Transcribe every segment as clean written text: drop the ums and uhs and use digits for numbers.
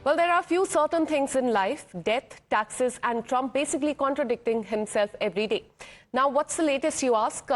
Well, there are a few certain things in life: death, taxes, and Trump basically contradicting himself every day. Now, what's the latest, you ask?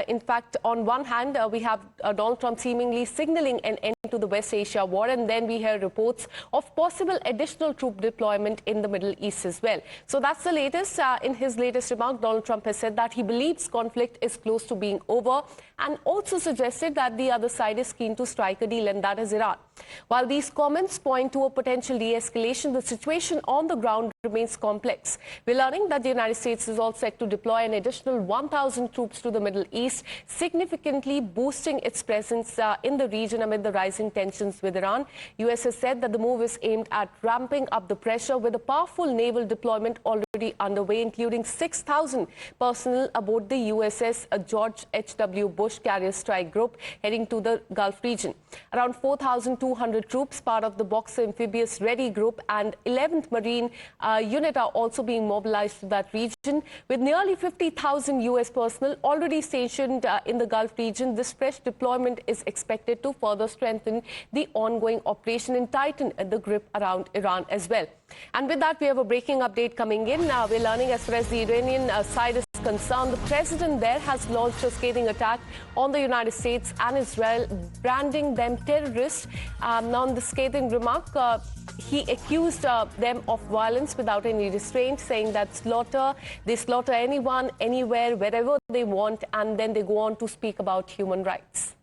In fact, on one hand, we have Donald Trump seemingly signaling an end to the West Asia war, and then we hear reports of possible additional troop deployment in the Middle East as well. So that's the latest. In his latest remark, Donald Trump has said that he believes conflict is close to being over, and also suggested that the other side is keen to strike a deal, and that is Iran. While these comments point to a potential de-escalation, the situation on the ground remains complex. We're learning that the United States is all set to deploy an additional 1,000 troops to the Middle East, significantly boosting its presence in the region amid the rising tensions with Iran. US has said that the move is aimed at ramping up the pressure, with a powerful naval deployment already underway, including 6,000 personnel aboard the USS George H.W. Bush carrier strike group heading to the Gulf region. Around 4,200 troops, part of the Boxer amphibious ready group, and 11th Marine unit are also being mobilized to that region, with nearly 50,000 US personnel already stationed in the Gulf region. This fresh deployment is expected to further strengthen the ongoing operation and tighten the grip around Iran as well. And with that, we have a breaking update coming in. We're learning, as far as the Iranian side is concerned, the president there has launched a scathing attack on the United States and Israel, branding them terrorists. On the scathing remark, he accused them of violence without any restraint, saying that they slaughter anyone, anywhere, wherever they want, and then they go on to speak about human rights.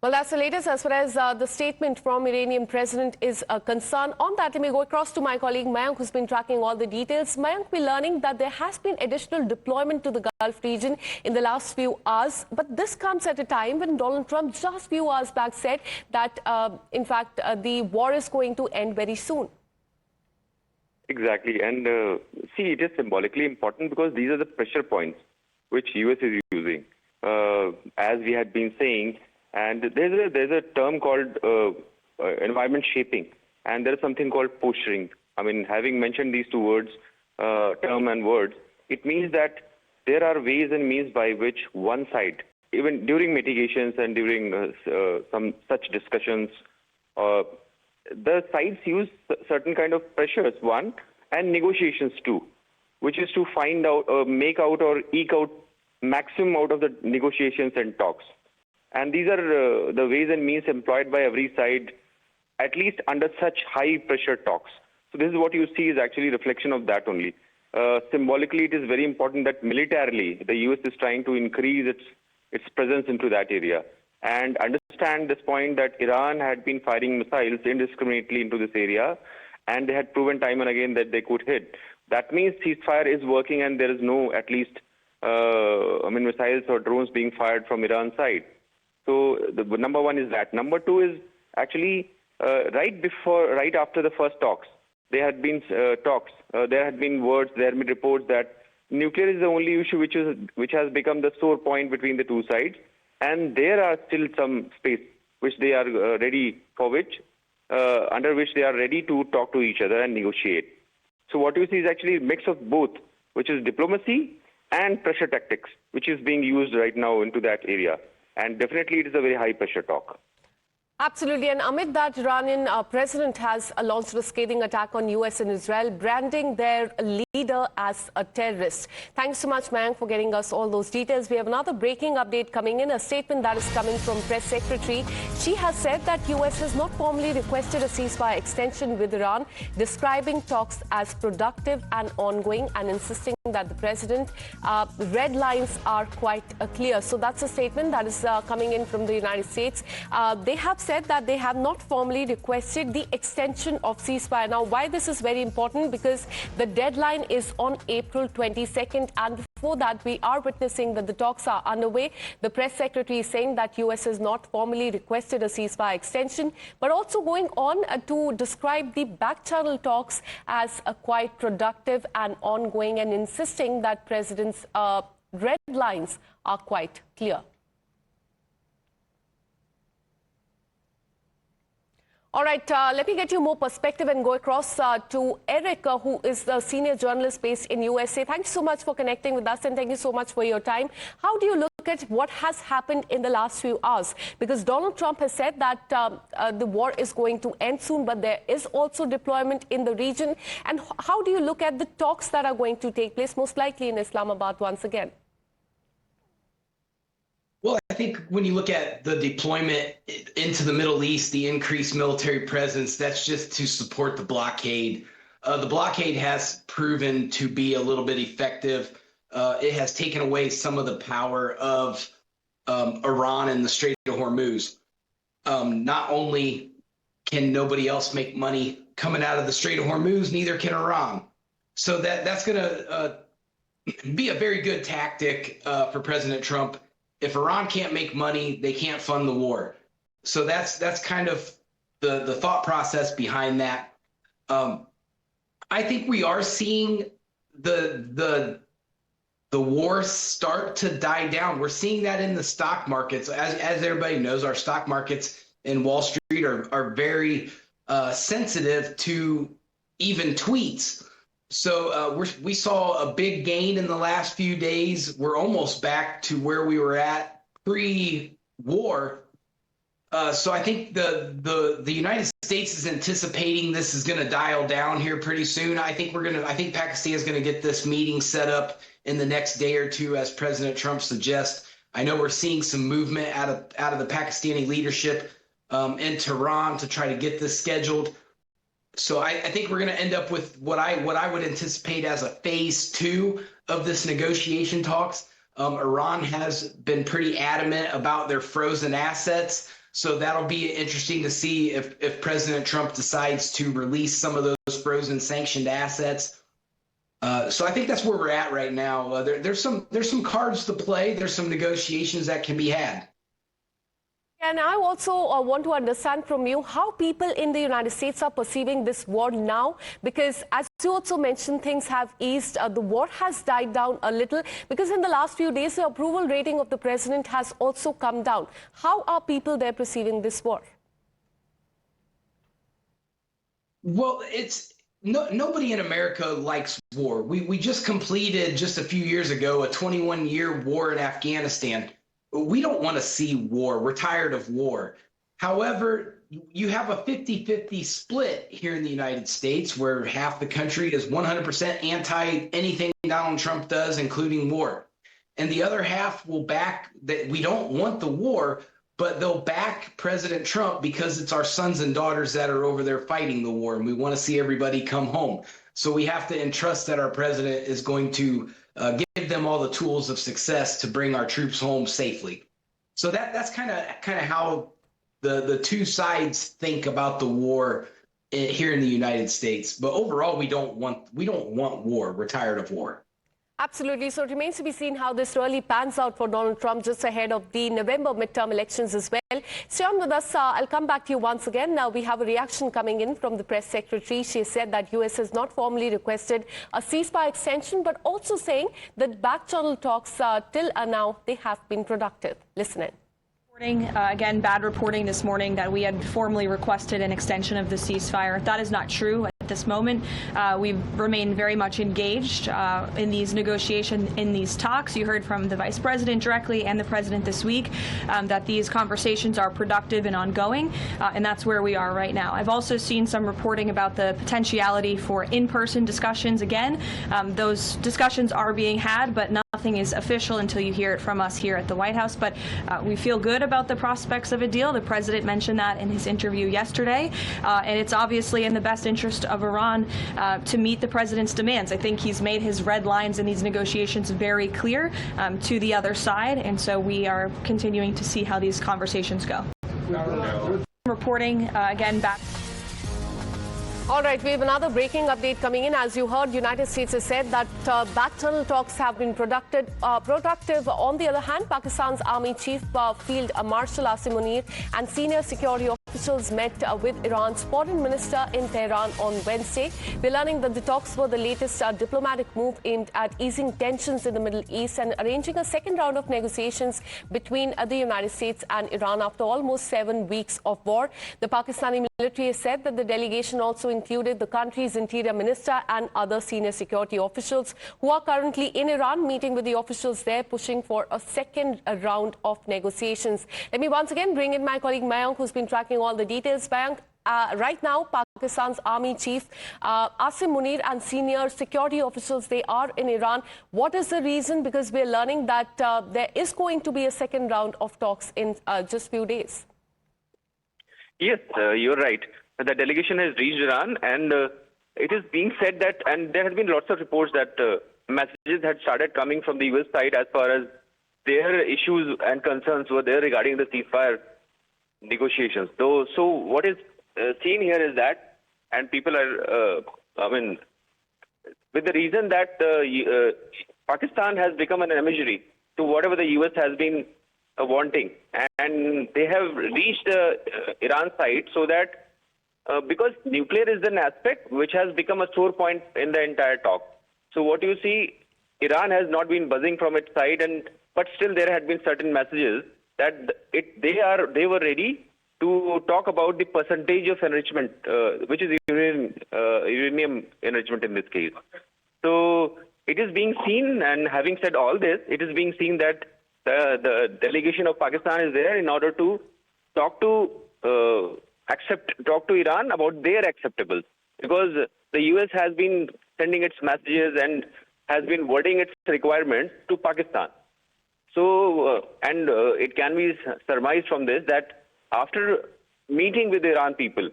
Well, that's the latest as far as the statement from Iranian president is concerned. On that, let me go across to my colleague Mayank, who's been tracking all the details. Mayank, we're learning that there has been additional deployment to the Gulf region in the last few hours. But this comes at a time when Donald Trump just a few hours back said that, in fact, the war is going to end very soon. Exactly. And see, it is symbolically important because these are the pressure points which US is using. As we had been saying, and there's a term called environment shaping, and there is something called posturing. I mean, having mentioned these two words, term and words, it means that there are ways and means by which one side, even during mitigations and during some such discussions, the sides use certain kind of pressures, one, and negotiations too, which is to find out, make out or eke out maximum out of the negotiations and talks. And these are the ways and means employed by every side, at least under such high-pressure talks. So this is what you see is actually a reflection of that only. Symbolically, it is very important that militarily, the U.S. is trying to increase its presence into that area. And understand this point that Iran had been firing missiles indiscriminately into this area, and they had proven time and again that they could hit. That means ceasefire is working, and there is no, at least, missiles or drones being fired from Iran's side. So the number one is that. Number two is actually right after the first talks, there had been talks. There had been words. There had been reports that nuclear is the only issue which has become the sore point between the two sides, and there are still some space which they are ready for, under which they are ready to talk to each other and negotiate. So what you see is actually a mix of both, which is diplomacy and pressure tactics, which is being used right now into that area. And definitely it is a very high-pressure talk. Absolutely. And amid that, Iranian president has launched a scathing attack on US and Israel, branding their leader as a terrorist. Thanks so much, Mayank, for getting us all those details. We have another breaking update coming in, a statement that is coming from Press Secretary. She has said that US has not formally requested a ceasefire extension with Iran, describing talks as productive and ongoing, and insisting that the president red lines are quite clear. So that's a statement that is coming in from the United States. They have said that they have not formally requested the extension of ceasefire. Now, why this is very important? Because the deadline is on April 22nd, and before that, we are witnessing that the talks are underway. The press secretary is saying that US has not formally requested a ceasefire extension, but also going on to describe the back-channel talks as quite productive and ongoing, and insisting that President's red lines are quite clear. All right, let me get you more perspective and go across to Erik, who is the senior journalist based in USA. Thank you so much for connecting with us and thank you so much for your time. How do you look at what has happened in the last few hours? Because Donald Trump has said that the war is going to end soon, but there is also deployment in the region. And how do you look at the talks that are going to take place, most likely in Islamabad once again? Well, I think when you look at the deployment into the Middle East, the increased military presence, that's just to support the blockade. The blockade has proven to be a little bit effective. It has taken away some of the power of Iran and the Strait of Hormuz. Not only can nobody else make money coming out of the Strait of Hormuz, neither can Iran. So that's going to be a very good tactic for President Trump. If Iran can't make money, they can't fund the war. So that's kind of the thought process behind that. I think we are seeing the war start to die down. We're seeing that in the stock markets. As everybody knows, our stock markets in Wall Street are very sensitive to even tweets. So we saw a big gain in the last few days. We're almost back to where we were at pre-war. So I think the United States is anticipating this is going to dial down here pretty soon. I think Pakistan is going to get this meeting set up in the next day or two, as President Trump suggests. I know we're seeing some movement out of the Pakistani leadership in Tehran to try to get this scheduled. So I think we're going to end up with what I would anticipate as a phase 2 of this negotiation talks. Iran has been pretty adamant about their frozen assets. So that'll be interesting to see if President Trump decides to release some of those frozen sanctioned assets. So I think that's where we're at right now. There's some cards to play. There's some negotiations that can be had. And I also want to understand from you how people in the United States are perceiving this war now, because as you also mentioned, things have eased. The war has died down a little because in the last few days, the approval rating of the president has also come down. How are people there perceiving this war? Well, nobody in America likes war. We just completed just a few years ago a 21-year war in Afghanistan. We don't want to see war. We're tired of war. However, you have a 50-50 split here in the United States where half the country is 100% anti anything Donald Trump does, including war. And the other half will back that we don't want the war, but they'll back President Trump because it's our sons and daughters that are over there fighting the war, and we want to see everybody come home. So we have to entrust that our president is going to give them all the tools of success to bring our troops home safely. So that's kind of how the two sides think about the war here in the United States. But overall, we don't want war. We're tired of war. Absolutely. So it remains to be seen how this really pans out for Donald Trump just ahead of the November midterm elections as well. Stay on with us. I'll come back to you once again. Now, we have a reaction coming in from the press secretary. She said that US has not formally requested a ceasefire extension, but also saying that back-channel talks till now, they have been productive. Listen in. Again, bad reporting this morning that we had formally requested an extension of the ceasefire. That is not true. At this moment, we've remained very much engaged in these negotiations, in these talks. You heard from the vice president directly and the president this week that these conversations are productive and ongoing, and that's where we are right now. I've also seen some reporting about the potentiality for in-person discussions again. Those discussions are being had, but nothing is official until you hear it from us here at the White House. But we feel good about the prospects of a deal. The president mentioned that in his interview yesterday, and it's obviously in the best interest of Iran to meet the president's demands. I think he's made his red lines in these negotiations very clear to the other side, and so we are continuing to see how these conversations go. Reporting again back. All right, we have another breaking update coming in. As you heard, United States has said that back-channel talks have been productive. On the other hand, Pakistan's Army Chief Field Marshal Asim Munir and senior security officers officials met with Iran's foreign minister in Tehran on Wednesday. We're learning that the talks were the latest diplomatic move aimed at easing tensions in the Middle East and arranging a second round of negotiations between the United States and Iran after almost 7 weeks of war. The Pakistani military has said that the delegation also included the country's interior minister and other senior security officials who are currently in Iran, meeting with the officials there, pushing for a second round of negotiations. Let me once again bring in my colleague Mayank, who's been tracking all the details. Mayank, right now, Pakistan's army chief, Asim Munir, and senior security officials, they are in Iran. What is the reason? Because we're learning that there is going to be a second round of talks in just few days. Yes, you're right. The delegation has reached Iran, and it is being said that, and there has been lots of reports that messages had started coming from the US side as far as their issues and concerns were there regarding the ceasefire negotiations. So what is seen here is that, and people are, with the reason that Pakistan has become an intermediary to whatever the US has been wanting, and they have reached Iran side so that because nuclear is an aspect which has become a sore point in the entire talk. So what you see, Iran has not been buzzing from its side, but still there had been certain messages that they were ready to talk about the percentage of enrichment, which is uranium enrichment in this case. So it is being seen, and having said all this, it is being seen that the delegation of Pakistan is there in order to talk to Iran about their acceptables, because the US has been sending its messages and has been wording its requirements to Pakistan. So, it can be surmised from this that after meeting with the Iran people,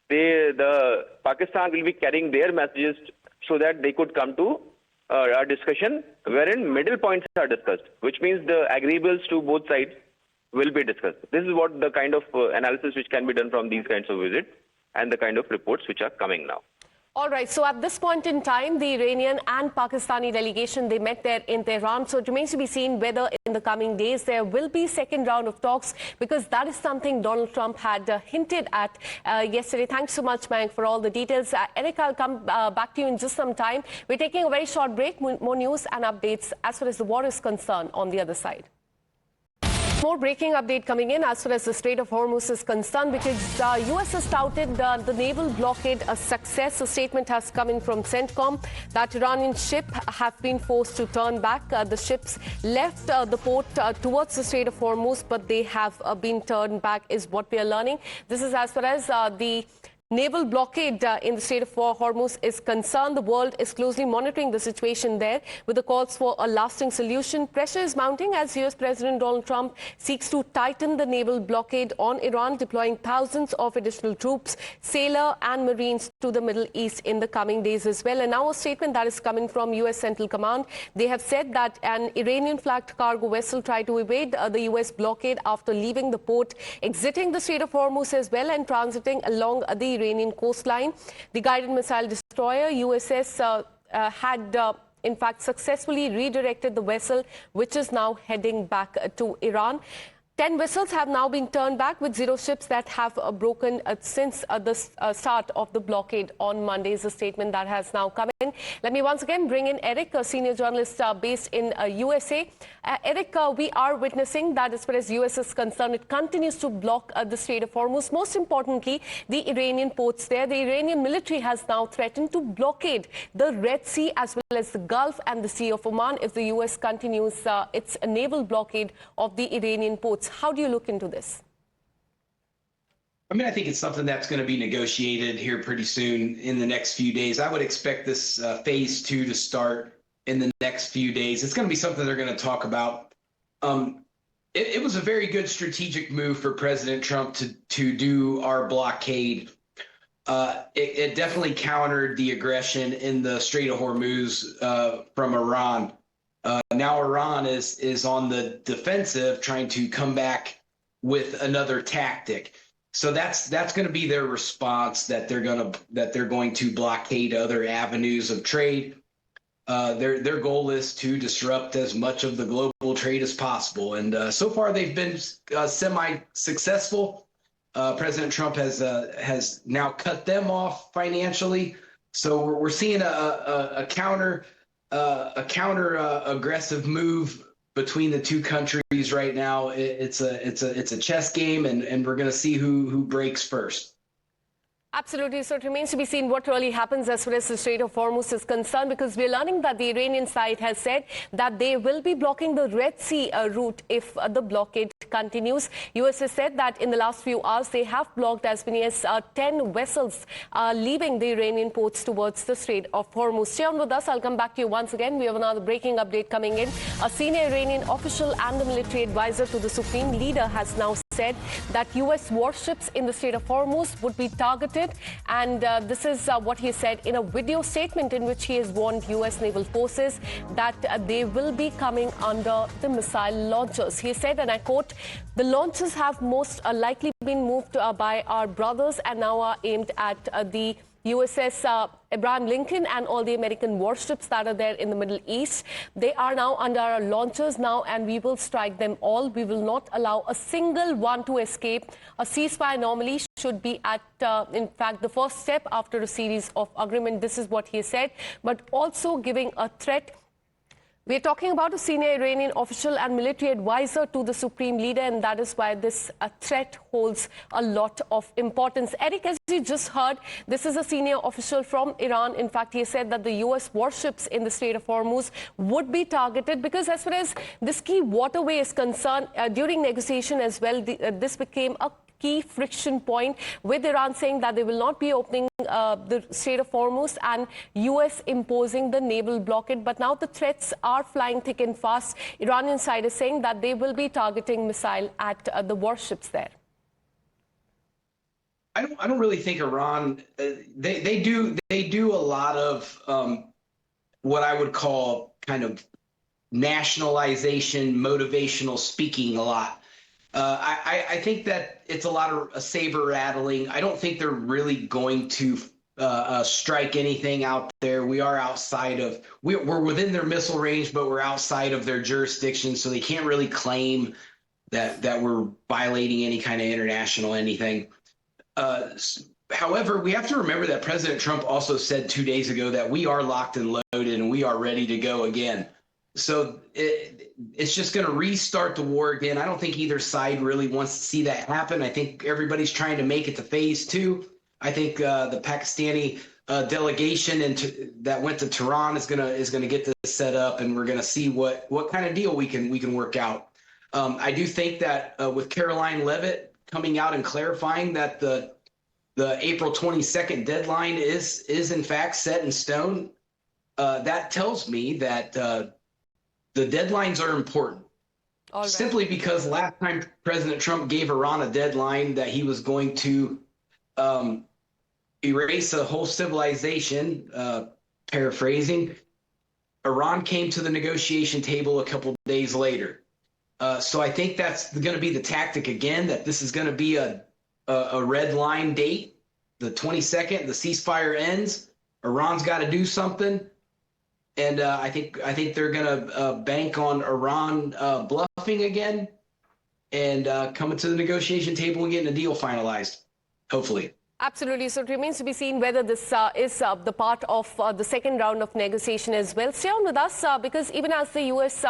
the Pakistan will be carrying their messages so that they could come to a discussion wherein middle points are discussed, which means the agreeables to both sides will be discussed. This is what the kind of analysis which can be done from these kinds of visits and the kind of reports which are coming now. All right. So at this point in time, the Iranian and Pakistani delegation, they met there in Tehran. So it remains to be seen whether in the coming days there will be second round of talks, because that is something Donald Trump had hinted at yesterday. Thanks so much, Mayank, for all the details. Erik, I'll come back to you in just some time. We're taking a very short break. More news and updates as far as the war is concerned on the other side. More breaking update coming in as far as the Strait of Hormuz is concerned, because the US has touted the naval blockade a success. A statement has come in from CENTCOM that Iranian ships have been forced to turn back. The ships left the port towards the Strait of Hormuz, but they have been turned back, is what we are learning. This is as far as the naval blockade in the Strait of Hormuz is concerned. The world is closely monitoring the situation there with the calls for a lasting solution. Pressure is mounting as US President Donald Trump seeks to tighten the naval blockade on Iran, deploying thousands of additional troops, sailor and marines to the Middle East in the coming days as well. And now a statement that is coming from US Central Command. They have said that an Iranian-flagged cargo vessel tried to evade the US blockade after leaving the port, exiting the Strait of Hormuz as well, and transiting along the Iranian coastline. The guided missile destroyer USS had in fact successfully redirected the vessel, which is now heading back to Iran. 10 vessels have now been turned back, with 0 ships that have broken since the start of the blockade on Monday, is a statement that has now come in. Let me once again bring in Erik, a senior journalist based in USA. Erik, we are witnessing that as far as US is concerned, it continues to block the Strait of Hormuz. Most importantly, the Iranian ports there. The Iranian military has now threatened to blockade the Red Sea as well as the Gulf and the Sea of Oman if the US continues its naval blockade of the Iranian ports. How do you look into this? I mean, I think it's something that's going to be negotiated here pretty soon in the next few days. I would expect this phase 2 to start in the next few days. It's going to be something they're going to talk about. It was a very good strategic move for President Trump to do our blockade. It definitely countered the aggression in the Strait of Hormuz from Iran. Now Iran is on the defensive, trying to come back with another tactic. So that's going to be their response, that they're going to blockade other avenues of trade. Their goal is to disrupt as much of the global trade as possible, and so far they've been semi-successful. President Trump has now cut them off financially. So we're seeing a counter aggressive move between the two countries right now. It's a chess game, and we're going to see who breaks first. Absolutely. So it remains to be seen what really happens as far as the Strait of Hormuz is concerned, because we're learning that the Iranian side has said that they will be blocking the Red Sea route if the blockade continues. US has said that in the last few hours they have blocked as many as 10 vessels leaving the Iranian ports towards the Strait of Hormuz. Stay on with us. I'll come back to you once again. We have another breaking update coming in. A senior Iranian official and the military advisor to the supreme leader has now said that US warships in the Strait of Hormuz would be targeted. And this is what he said in a video statement in which he has warned US naval forces that they will be coming under the missile launchers. He said, and I quote, "The launchers have most likely been moved by our brothers and now are aimed at the USS Abraham Lincoln and all the American warships that are there in the Middle East. They are now under our launchers now, and we will strike them all. We will not allow a single one to escape. A ceasefire normally should be at, in fact, the first step after a series of agreement." This is what he said, but also giving a threat. We're talking about a senior Iranian official and military advisor to the supreme leader, and that is why this threat holds a lot of importance. Erik, as you just heard, this is a senior official from Iran. In fact, he said that the US warships in the Strait of Hormuz would be targeted because as far as this key waterway is concerned, during negotiation as well, this became a key friction point, with Iran saying that they will not be opening the Strait of Hormuz and US imposing the naval blockade. But now the threats are flying thick and fast. Iranian side is saying that they will be targeting missile at the warships there. I don't really think Iran, they do a lot of what I would call kind of nationalization, motivational speaking a lot. I think that it's a lot of saber-rattling. I don't think they're really going to strike anything out there. We are outside of, we're within their missile range, but we're outside of their jurisdiction, so they can't really claim that we're violating any kind of international anything. However, we have to remember that President Trump also said 2 days ago that we are locked and loaded and we are ready to go again. So it's just going to restart the war again. I don't think either side really wants to see that happen. I think everybody's trying to make it to phase 2. I think the Pakistani delegation that went to Tehran is gonna get this set up, and we're going to see what kind of deal we can work out. I do think that with Caroline Leavitt coming out and clarifying that the April 22nd deadline is in fact set in stone, that tells me that the deadlines are important. Right. Simply because last time President Trump gave Iran a deadline that he was going to erase a whole civilization, paraphrasing, Iran came to the negotiation table a couple days later. So I think that's going to be the tactic again, that this is going to be a red line date, the 22nd, the ceasefire ends, Iran's got to do something. And I think they're going to bank on Iran bluffing again and coming to the negotiation table and getting a deal finalized, hopefully. Absolutely. So it remains to be seen whether this is the part of the second round of negotiation as well. Stay on with us because even as the US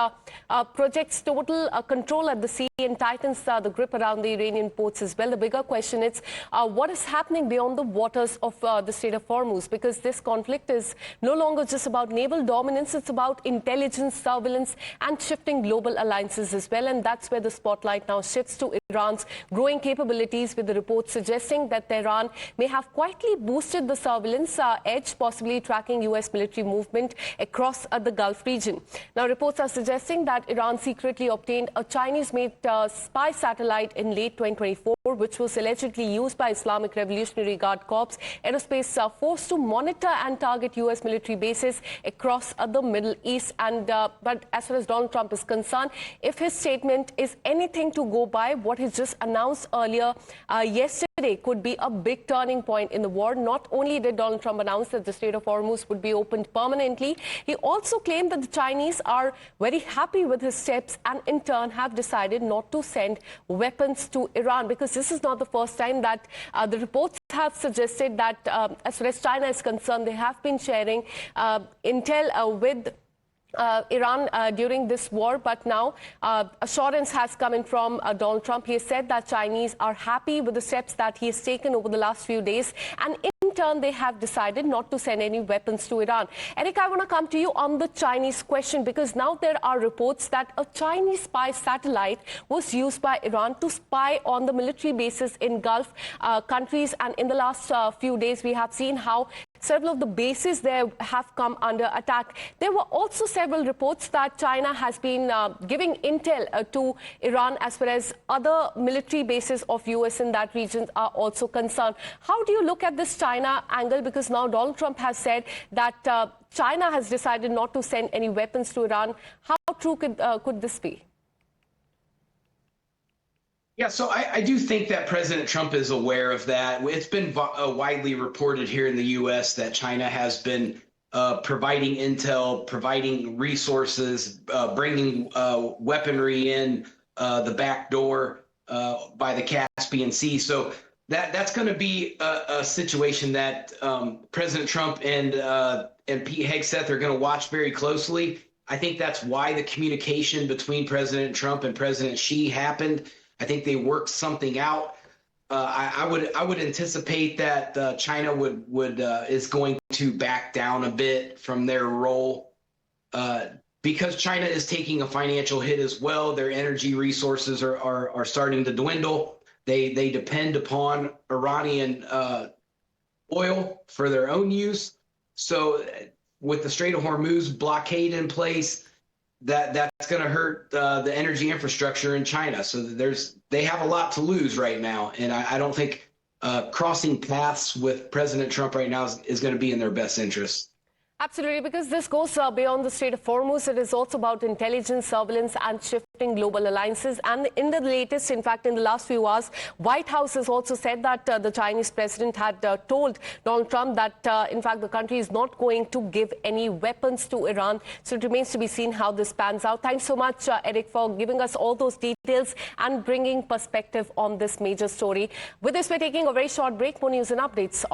projects total control at the sea and tightens the grip around the Iranian ports as well, the bigger question is what is happening beyond the waters of the Strait of Hormuz, because this conflict is no longer just about naval dominance, it's about intelligence, surveillance and shifting global alliances as well. And that's where the spotlight now shifts to Iran's growing capabilities, with the reports suggesting that Tehran may have quietly boosted the surveillance edge, possibly tracking US military movement across the Gulf region. Now, reports are suggesting that Iran secretly obtained a Chinese-made spy satellite in late 2024, which was allegedly used by Islamic Revolutionary Guard Corps aerospace force to monitor and target US military bases across the Middle East. And but as far as Donald Trump is concerned, if his statement is anything to go by, what he just announced earlier yesterday could be a big big turning point in the war. Not only did Donald Trump announce that the Strait of Hormuz would be opened permanently, he also claimed that the Chinese are very happy with his steps and in turn have decided not to send weapons to Iran, because this is not the first time that the reports have suggested that as far as China is concerned, they have been sharing intel with Iran during this war, but now assurance has come in from Donald Trump. He has said that Chinese are happy with the steps that he has taken over the last few days, and in turn they have decided not to send any weapons to Iran. Erik, I want to come to you on the Chinese question, because now there are reports that a Chinese spy satellite was used by Iran to spy on the military bases in Gulf countries, and in the last few days we have seen how several of the bases there have come under attack. There were also several reports that China has been giving intel to Iran as far as other military bases of US in that region are also concerned. How do you look at this China angle? Because now Donald Trump has said that China has decided not to send any weapons to Iran. How true could this be? Yeah, so I do think that President Trump is aware of that. It's been widely reported here in the U.S. that China has been providing intel, providing resources, bringing weaponry in the back door by the Caspian Sea. So that's going to be a situation that President Trump and Pete Hegseth are going to watch very closely. I think that's why the communication between President Trump and President Xi happened. I think they worked something out. I would anticipate that China is going to back down a bit from their role because China is taking a financial hit as well. Their energy resources are starting to dwindle. They depend upon Iranian oil for their own use. So with the Strait of Hormuz blockade in place, that's going to hurt the energy infrastructure in China. So they have a lot to lose right now. And I don't think crossing paths with President Trump right now is going to be in their best interest. Absolutely, because this goes beyond the Strait of Hormuz. It is also about intelligence, surveillance and shifting global alliances. And in the latest, in fact, in the last few hours, White House has also said that the Chinese president had told Donald Trump that, in fact, the country is not going to give any weapons to Iran. So it remains to be seen how this pans out. Thanks so much, Erik, for giving us all those details and bringing perspective on this major story. With this, we're taking a very short break. More news and updates